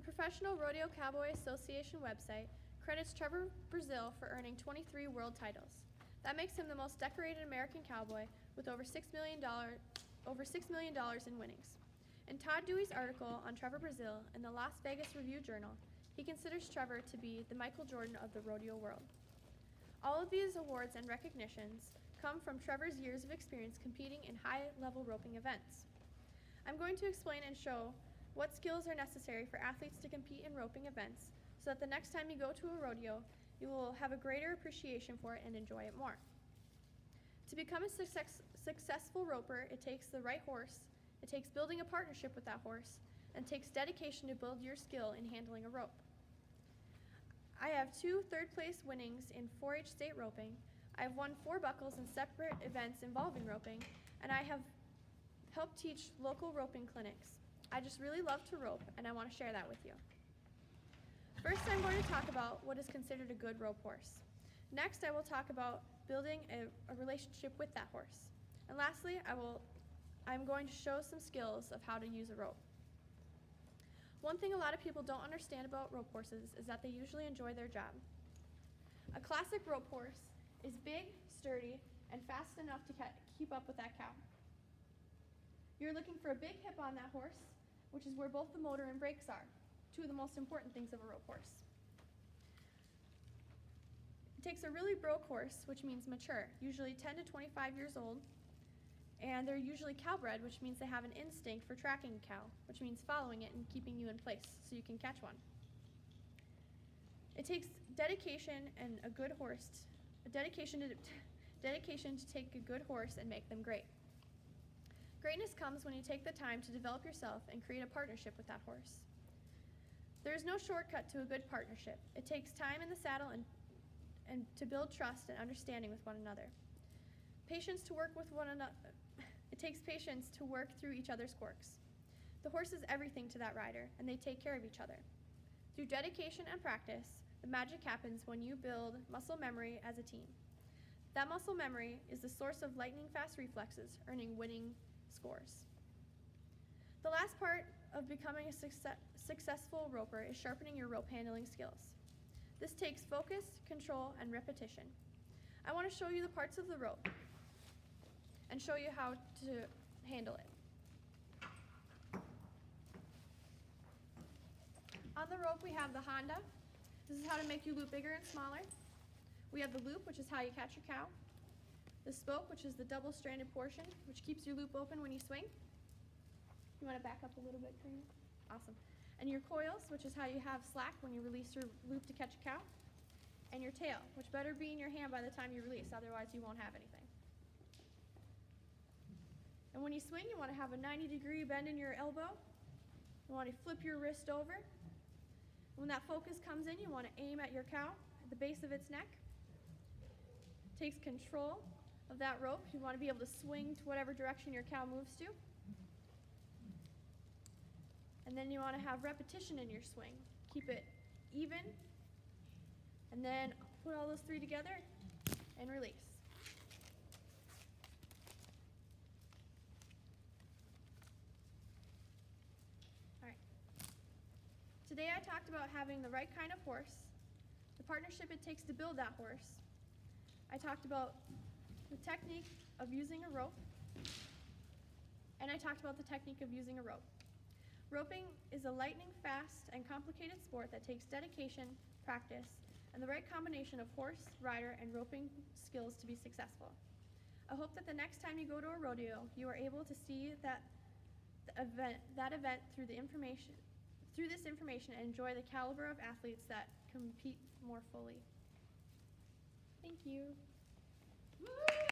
Professional Rodeo Cowboy Association website credits Trevor Brazile for earning 23 world titles. That makes him the most decorated American cowboy with over $6 million in winnings. In Todd Dewey's article on Trevor Brazile in the Las Vegas Review-Journal, he considers Trevor to be the Michael Jordan of the rodeo world. All of these awards and recognitions come from Trevor's years of experience competing in high-level roping events. I'm going to explain and show what skills are necessary for athletes to compete in roping events so that the next time you go to a rodeo, you will have a greater appreciation for it and enjoy it more. To become a successful roper, it takes the right horse, it takes building a partnership with that horse, and it takes dedication to build your skill in handling a rope. I have 2 third-place winnings in 4-H state roping. I have won 4 buckles in separate events involving roping, and I have helped teach local roping clinics. I just really love to rope, and I want to share that with you. First, I'm going to talk about what is considered a good rope horse. Next, I will talk about building a relationship with that horse. And lastly, I'm going to show some skills of how to use a rope. One thing a lot of people don't understand about rope horses is that they usually enjoy their job. A classic rope horse is big, sturdy, and fast enough to keep up with that cow. You're looking for a big hip on that horse, which is where both the motor and brakes are, 2 of the most important things of a rope horse. It takes a really broke horse, which means mature, usually 10 to 25 years old, and they're usually cowbred, which means they have an instinct for tracking a cow, which means following it and keeping you in place so you can catch one. It takes dedication and a good horse, dedication to take a good horse and make them great. Greatness comes when you take the time to develop yourself and create a partnership with that horse. There is no shortcut to a good partnership. It takes time in the saddle and to build trust and understanding with one another. Patience to work with one another. It takes patience to work through each other's quirks. The horse is everything to that rider, and they take care of each other. Through dedication and practice, the magic happens when you build muscle memory as a team. That muscle memory is the source of lightning-fast reflexes, earning winning scores. The last part of becoming a successful roper is sharpening your rope handling skills. This takes focus, control, and repetition. I want to show you the parts of the rope and show you how to handle it. On the rope, we have the Honda. This is how to make your loop bigger and smaller. We have the loop, which is how you catch your cow. The spoke, which is the double-stranded portion, which keeps your loop open when you swing. You want to back up a little bit, Karina? Awesome. And your coils, which is how you have slack when you release your loop to catch a cow. And your tail, which better be in your hand by the time you release, otherwise you won't have anything. And when you swing, you want to have a 90-degree bend in your elbow. You want to flip your wrist over. When that focus comes in, you want to aim at your cow at the base of its neck. It takes control of that rope. You want to be able to swing to whatever direction your cow moves to. And then you want to have repetition in your swing. Keep it even. And then put all those 3 together and release. All right. Today I talked about having the right kind of horse, the partnership it takes to build that horse. I talked about the technique of using a rope, and I talked about the technique of using a rope. Roping is a lightning-fast and complicated sport that takes dedication, practice, and the right combination of horse, rider, and roping skills to be successful. I hope that the next time you go to a rodeo, you are able to see that event through this information and enjoy the caliber of athletes that compete more fully. Thank you.